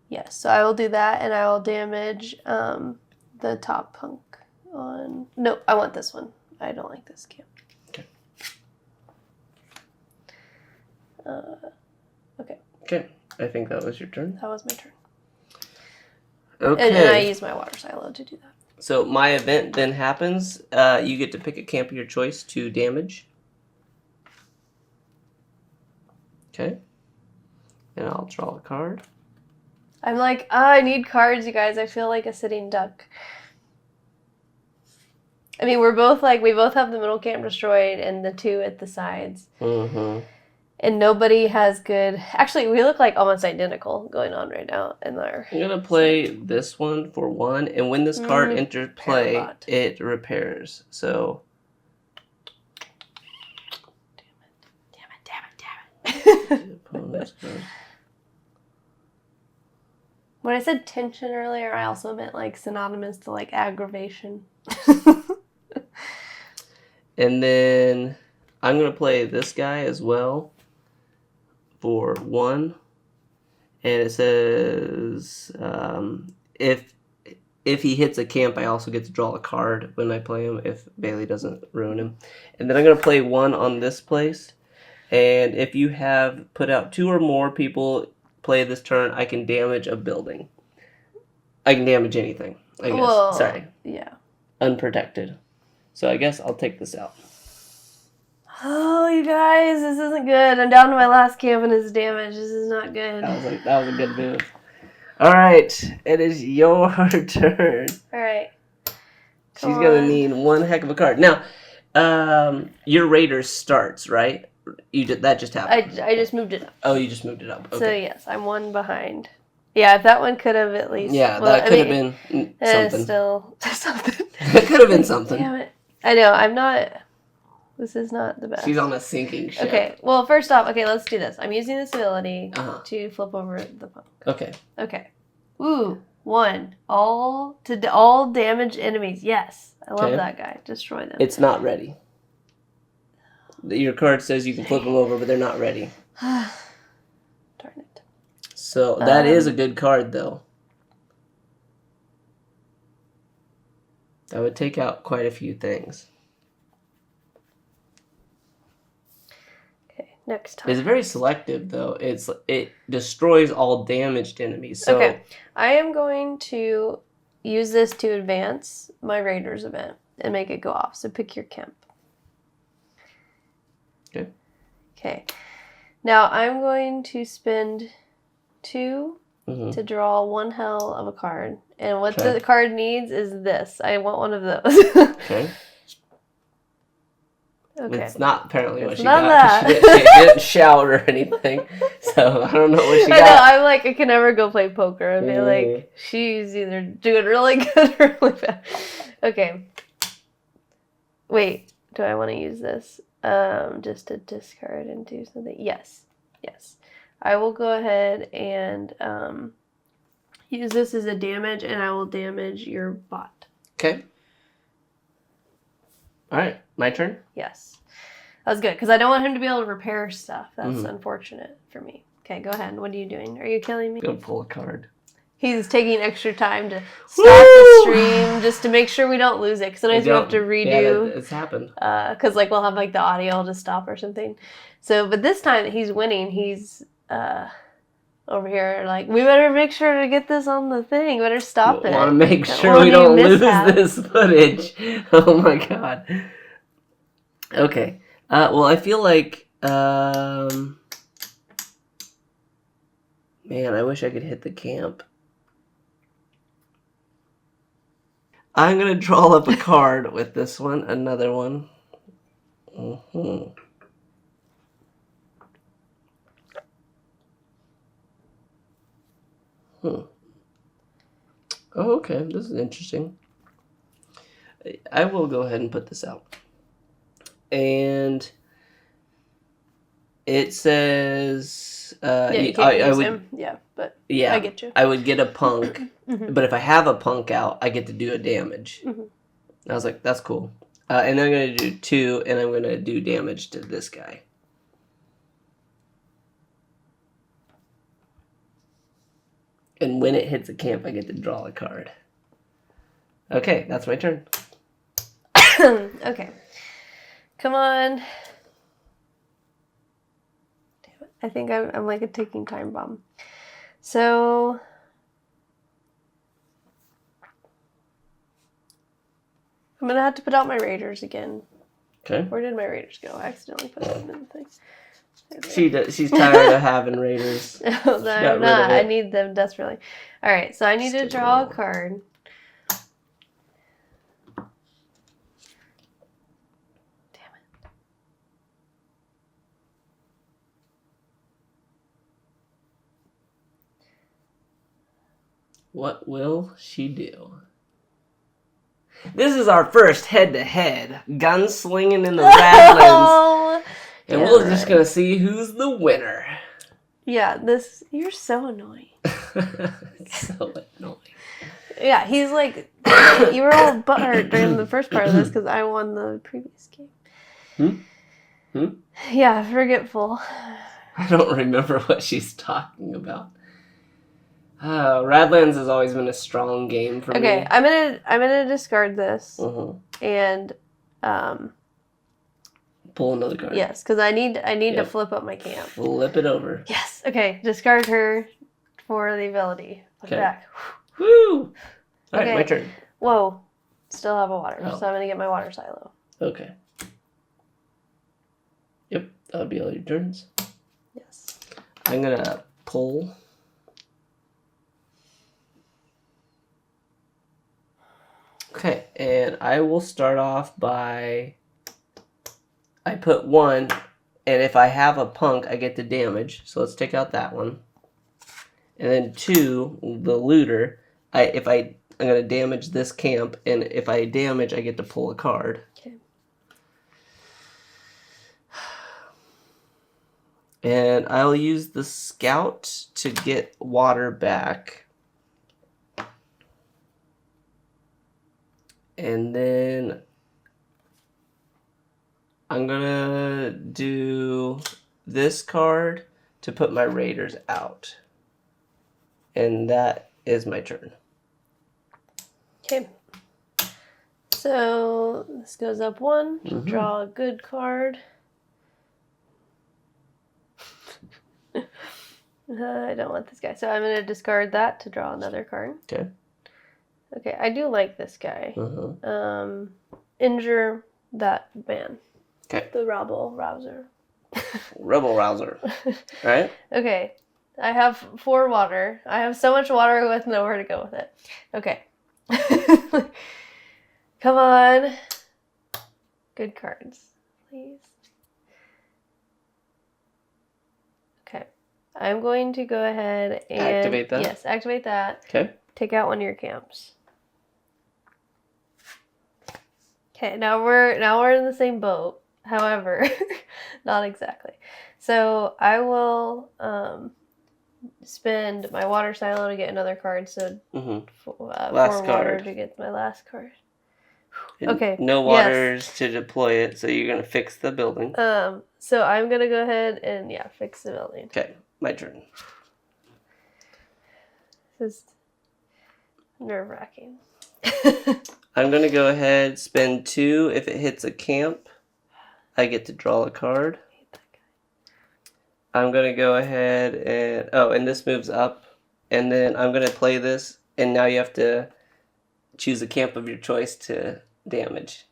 Yes, so I will do that and I will damage the top punk on... No, I want this one. I don't like this camp. Okay. Okay. Okay, I think that was your turn. That was my turn. Okay. And I use my water silo to do that. So my event then happens. You get to pick a camp of your choice to damage. Okay. And I'll draw a card. I'm like, I need cards, you guys. I feel like a sitting duck. I mean, we're both like, we both have the middle camp destroyed and the 2 at the sides. Mm-hmm. And nobody has good... Actually, we look like almost identical going on right now in our... I'm going to play this one for 1. And when this card enters play, Parabot. it repairs. So... When I said tension earlier, I also meant like synonymous to like aggravation. And then I'm going to play this guy as well for 1. And it says if he hits a camp, I also get to draw a card when I play him if Baley doesn't ruin him. And then I'm going to play 1 on this place. And if you have put out 2 or more people play this turn, I can damage a building. I can damage anything, I guess. Whoa. Sorry. Yeah. Unprotected. So I guess I'll take this out. Oh, you guys, this isn't good. I'm down to my last camp and it's damaged. This is not good. That was a good move. All right, it is your turn. All right. She's going to need one heck of a card. Now, your Raiders starts, right? That just happened. I just moved it up. Oh, you just moved it up. Okay. So, yes, I'm 1 behind. Yeah, if that one could have at least... Yeah, that could have been something. Still something. It could have been something. Damn it. I know, I'm not... This is not the best. She's on a sinking ship. Okay, well, first off, let's do this. I'm using this ability to flip over the punk. Okay. Ooh, 1. All damage enemies. Yes, I love that guy. Destroy them. It's not ready. Your card says you can flip them over, but they're not ready. Darn it. So that is a good card, though. That would take out quite a few things. Okay, next time. It's very selective, though. It destroys all damaged enemies. So okay, I am going to use this to advance my Raiders event and make it go off. So pick your camp. Okay. Now I'm going to spend 2 to draw 1 hell of a card. And what the card needs is this. I want one of those. Okay. It's not apparently what she not got. That. She didn't shout or anything. So I don't know what she got. I know, I'm like, I can never go play poker and be like, she's either doing really good or really bad. Okay. Wait, do I want to use this? Just to discard and do something. Yes. I will go ahead and use this as a damage, and I will damage your bot. Okay. All right, my turn? Yes. That was good, because I don't want him to be able to repair stuff. That's unfortunate for me. Okay, go ahead. What are you doing? Are you killing me? I'm going to pull a card. He's taking extra time to stop the stream just to make sure we don't lose it. Because sometimes we have to redo. Yeah, it's happened. Because we'll have the audio just stop or something. So, but this time that he's winning, he's over here we better make sure to get this on the thing. We better stop it. Want to make sure we don't lose this footage. Oh my god. Okay. Well, I feel like man, I wish I could hit the camp. I'm going to draw up a card with this one, another one. Oh, okay. This is interesting. I will go ahead and put this out. And it says... you can't use him. Yeah, but yeah, I get you. I would get a punk. But if I have a punk out, I get to do a damage. I was like, that's cool. And then I'm going to do 2, and I'm going to do damage to this guy. And when it hits a camp, I get to draw a card. Okay, that's my turn. Okay. Come on. Damn it. I think I'm like a ticking time bomb. So... I'm going to have to put out my raiders again. Okay. Where did my raiders go? I accidentally put them in the thing. She's tired of having raiders. No, I'm not. I need them desperately. All right, so I need to draw a card. Damn it. What will she do? This is our first head-to-head gunslinging in the Radlands. And we're just going to see who's the winner. Yeah, you're so annoying. So annoying. Yeah, he's like, you were all butthurt during the first part of this because I won the previous game. Yeah, forgetful. I don't remember what she's talking about. Radlands has always been a strong game for me. Okay, I'm gonna discard this and pull another card. Yes, because I need to flip up my camp. Flip it over. Yes. Okay, discard her for the ability. Put it back. Woo! All right, my turn. Whoa, still have a water, so I'm gonna get my water silo. Okay. Yep, that'll be all your turns. Yes. I'm gonna pull. Okay, and I will start off by... I put 1, and if I have a punk, I get the damage. So let's take out that one. And then 2, the looter. I'm going to damage this camp, and if I damage, I get to pull a card. Okay. And I'll use the scout to get water back. And then I'm gonna do this card to put my raiders out. And that is my turn. Okay. So this goes up 1. Draw a good card. I don't want this guy. So I'm going to discard that to draw another card. Okay. Okay, I do like this guy. Injure that man. Okay. The rebel rouser. Rebel rouser. Right? Okay. I have 4 water. I have so much water with nowhere to go with it. Okay. Come on. Good cards, please. Okay. I'm going to go ahead and... Activate that? Yes, activate that. Okay. Take out one of your camps. Okay, now we're in the same boat. However, not exactly. So I will spend my water silo to get another card. So 4 water to get my last card. Okay. No waters to deploy it, so you're gonna fix the building. So I'm gonna go ahead and fix the building. Okay, my turn. This is nerve-wracking. I'm going to go ahead, spend 2. If it hits a camp, I get to draw a card. I'm going to go ahead and... Oh, and this moves up. And then I'm going to play this, and now you have to choose a camp of your choice to damage.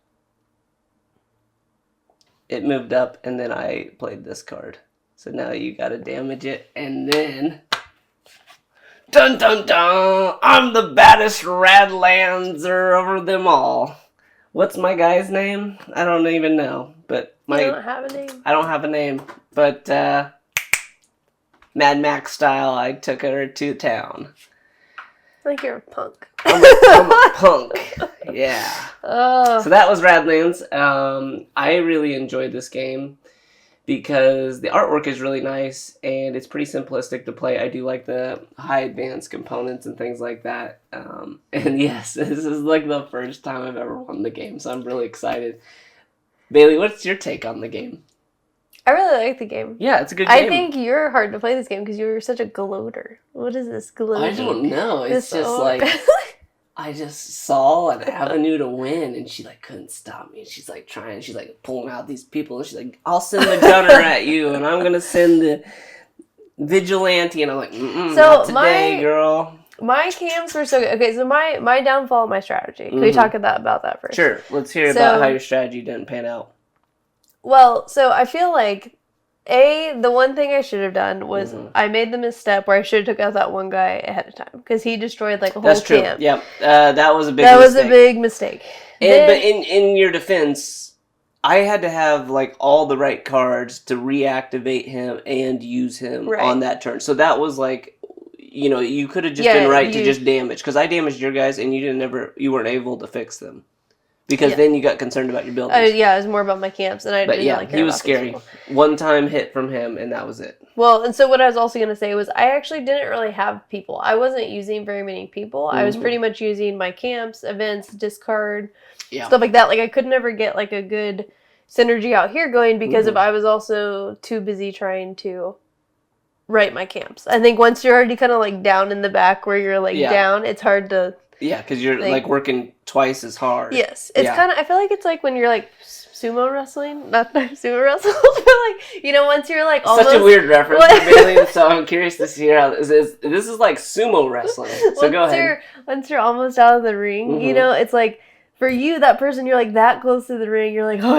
It moved up, and then I played this card. So now you got to damage it, and then... Dun dun dun! I'm the baddest Radlandser over them all. What's my guy's name? I don't even know. But you don't have a name? I don't have a name. But Mad Max style, I took her to town. Like you're a punk. I'm a punk. Yeah. So that was Radlands. I really enjoyed this game because the artwork is really nice and it's pretty simplistic to play. I do like the high advanced components and things like that. And yes, this is like the first time I've ever won the game, so I'm really excited. Bailey, what's your take on the game? I really like the game. Yeah, it's a good game. I think you're hard to play this game because you're such a gloater. What is this gloating? I don't know. It's just like, I just saw an avenue to win, and she like couldn't stop me. And she's like trying. She's like pulling out these people, and she's like, "I'll send the gunner at you, and I'm gonna send the vigilante." And I'm like, "Not today, girl." My camps were so good. Okay, so my downfall of my strategy. Can we talk about that first? Sure. Let's hear about how your strategy didn't pan out. Well, so I feel like, the one thing I should have done was I made the misstep where I should have took out that one guy ahead of time because he destroyed like a whole camp. That's true. Yep. That was a big mistake. That was a big mistake. But in your defense, I had to have like all the right cards to reactivate him and use him on that turn. So that was like, you could have just been right to just damage because I damaged your guys and you weren't able to fix them. Because then you got concerned about your buildings. It was more about my camps, and I didn't really care he was scary. One time hit from him, and that was it. Well, and so what I was also going to say was I actually didn't really have people. I wasn't using very many people. I was pretty much using my camps, events, discard, stuff like that. Like, I could never get, like, a good synergy out here going because I was also too busy trying to write my camps. I think once you're already kind of, like, down in the back where you're, like, down, it's hard to... Yeah, because you're like working twice as hard. Yes, it's kind of. I feel like it's like when you're like sumo wrestling, not sumo wrestling, but like once you're like almost. Such a weird reference, Bailey. So I'm curious to see how this is. This is like sumo wrestling. So go ahead. Once you're almost out of the ring, it's like for you that person you're like that close to the ring. You're like oh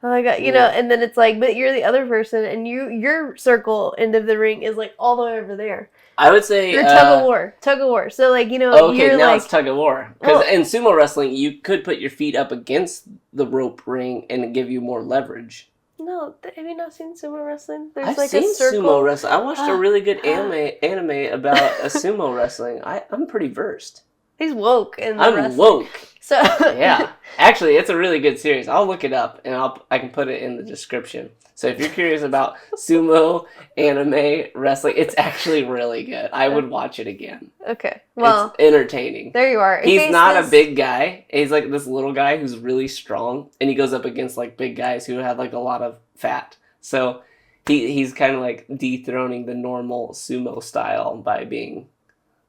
my god, and then it's like but you're the other person and your circle end of the ring is like all the way over there. I would say... You're tug of war. So, like, okay, you're now like... it's tug of war. Because in sumo wrestling, you could put your feet up against the rope ring and give you more leverage. No, have you not seen sumo wrestling? There's I've like seen a circle. Sumo wrestling. I watched a really good anime about a sumo wrestling. I'm pretty versed. He's woke in the I'm wrestling. woke. So yeah. Actually, it's a really good series. I'll look it up, and I can put it in the description. So if you're curious about sumo, anime, wrestling, it's actually really good. I would watch it again. Okay. Well, it's entertaining. There you are. He's not a big guy. He's like this little guy who's really strong, and he goes up against like big guys who have like a lot of fat. So he's kind of like dethroning the normal sumo style by being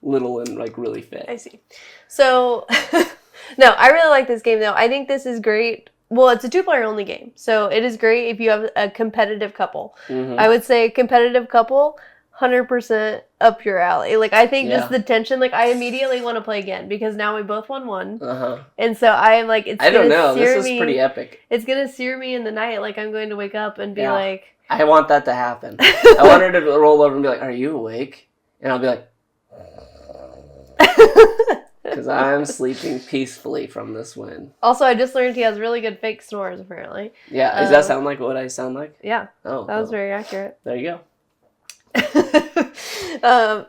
little and like really fit. I see. So no, I really like this game though. I think this is great. Well, it's a 2-player only game, so it is great if you have a competitive couple. I would say competitive couple, 100% up your alley. Like, I think just the tension, like, I immediately want to play again because now we both won one. And so I am like, I don't know. This is pretty epic. It's going to sear me in the night. Like, I'm going to wake up and be like... I want that to happen. I want her to roll over and be like, are you awake? And I'll be like... Because I'm sleeping peacefully from this win. Also, I just learned he has really good fake snores, apparently. Yeah, does that sound like what I sound like? Yeah. Oh, that was very accurate. There you go.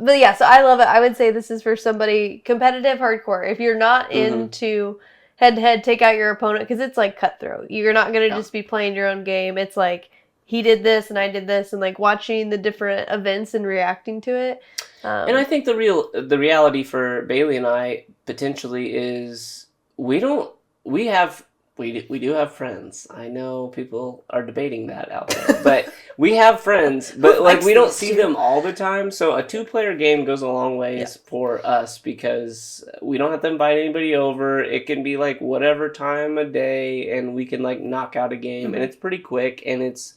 But yeah, so I love it. I would say this is for somebody competitive, hardcore. If you're not into head-to-head, take out your opponent, because it's like cutthroat. You're not going to just be playing your own game. It's like, he did this and I did this, and like watching the different events and reacting to it. And I think the reality for Baley and I potentially is we do have friends. I know people are debating that out there, but we have friends, but like we don't see them all the time. So a 2-player game goes a long ways for us because we don't have to invite anybody over. It can be like whatever time of day, and we can like knock out a game, and it's pretty quick and it's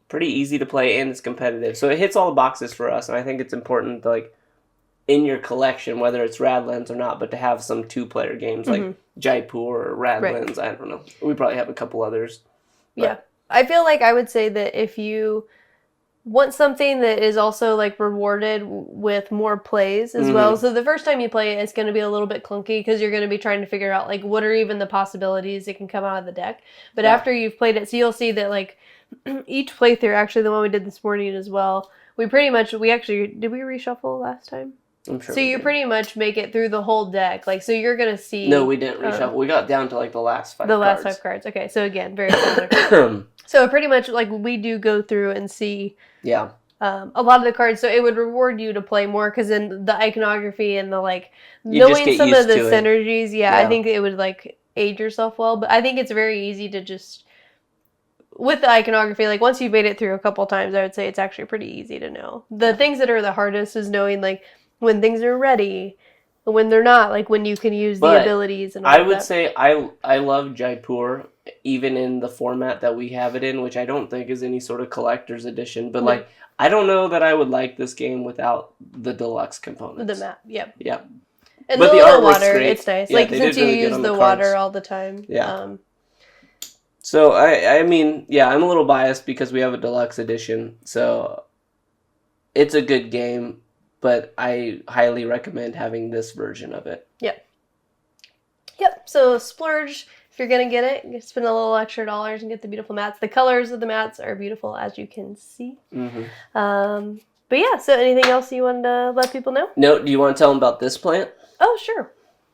pretty easy to play and it's competitive. So it hits all the boxes for us, and I think it's important to, like, in your collection, whether it's Radlands or not, but to have some 2-player games like Jaipur or Radlands. I don't know. We probably have a couple others. But. Yeah. I feel like I would say that if you want something that is also like rewarded with more plays as well. So the first time you play it, it's going to be a little bit clunky because you're going to be trying to figure out like what are even the possibilities that can come out of the deck. But after you've played it, so you'll see that like each playthrough, actually the one we did this morning as well, did we reshuffle last time? I'm sure. So you pretty much make it through the whole deck. Like, so you're going to see... No, we didn't reshuffle. We got down to, like, the last 5 cards. The last 5 cards. Okay, so again, very similar. So pretty much, like, we do go through and see... Yeah. A lot of the cards, so it would reward you to play more, because in the iconography and the, like, knowing some of the synergies, yeah, I think it would, like, aid yourself well. But I think it's very easy to just... With the iconography, like, once you've made it through a couple times, I would say it's actually pretty easy to know. The things that are the hardest is knowing, like, when things are ready, and when they're not, like, when you can use the abilities and all that. I would say I love Jaipur, even in the format that we have it in, which I don't think is any sort of collector's edition. But, like, I don't know that I would like this game without the deluxe components. The map, yep. Yeah. And but the little water, it's nice. Yeah, like, since you use the water all the time. Yeah. So, I mean, yeah, I'm a little biased because we have a deluxe edition. So, it's a good game, but I highly recommend having this version of it. Yep. Yep, so splurge if you're going to get it. Spend a little extra dollars and get the beautiful mats. The colors of the mats are beautiful, as you can see. Mm-hmm. But yeah, so anything else you wanted to let people know? No, do you want to tell them about this plant? Oh, sure.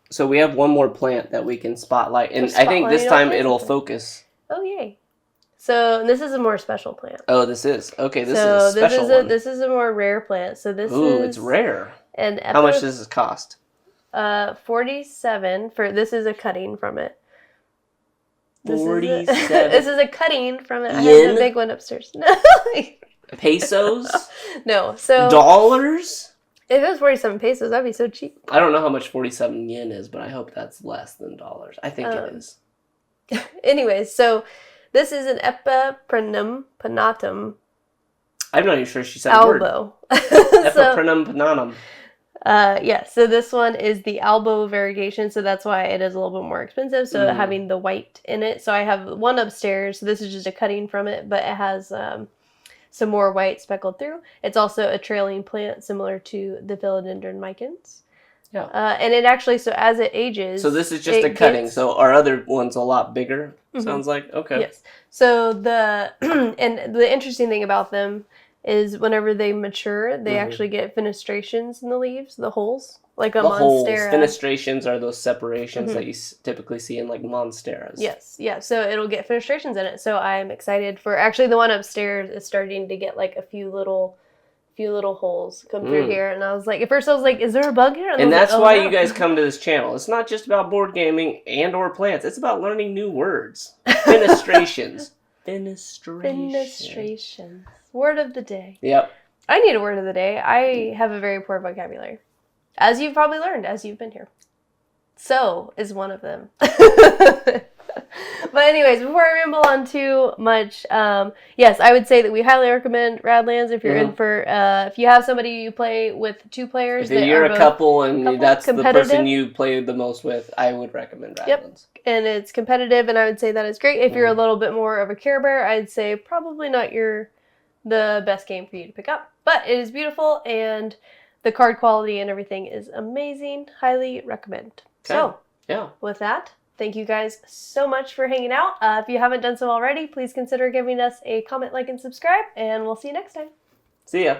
So we have one more plant that we can spotlight, and I think this time it'll focus. Oh, yay. So this is a more special plant. Oh, this is. Okay, this is a special one. This is a more rare plant. So this is... Ooh, it's rare. And how much does this cost? 47 for... This is a cutting from it. 47? This is a cutting from it. I have the big one upstairs. Pesos? No. So... Dollars? If it was 47 pesos, that'd be so cheap. I don't know how much 47 yen is, but I hope that's less than dollars. I think it is. Anyways, so this is an Epipremnum pinnatum. I'm not even sure she said the word. Albo. Epipremnum pinnatum. Yeah, so this one is the albo variegation, so that's why it is a little bit more expensive, so having the white in it. So I have one upstairs, so this is just a cutting from it, but it has some more white speckled through. It's also a trailing plant similar to the Philodendron Micans. Yeah. And it actually, so as it ages... So this is just a cutting, so our other one's a lot bigger, sounds like? Okay. Yes. So the... and the interesting thing about them is whenever they mature, they actually get fenestrations in the leaves, the holes, like a monstera. Holes. Fenestrations are those separations that you typically see in, like, monsteras. Yes, yeah, so it'll get fenestrations in it. So I'm excited for... Actually, the one upstairs is starting to get, like, a few little holes come through here, and I was like, at first I was like, is there a bug here? And that's why you guys come to this channel. It's not just about board gaming and or plants. It's about learning new words. Fenestrations. Fenestrations. Word of the day. Yep. I need a word of the day. I have a very poor vocabulary. As you've probably learned as you've been here. So is one of them. But anyways, before I ramble on too much, yes, I would say that we highly recommend Radlands if you're in for, if you have somebody you play with 2 players. If you're a couple and that's the person you play the most with, I would recommend Radlands. Yep, and it's competitive, and I would say that is great. If you're a little bit more of a Care Bear, I'd say probably not the best game for you to pick up. But it is beautiful, and the card quality and everything is amazing. Highly recommend. Okay. So, with that, thank you guys so much for hanging out. If you haven't done so already, please consider giving us a comment, like, and subscribe, and we'll see you next time. See ya.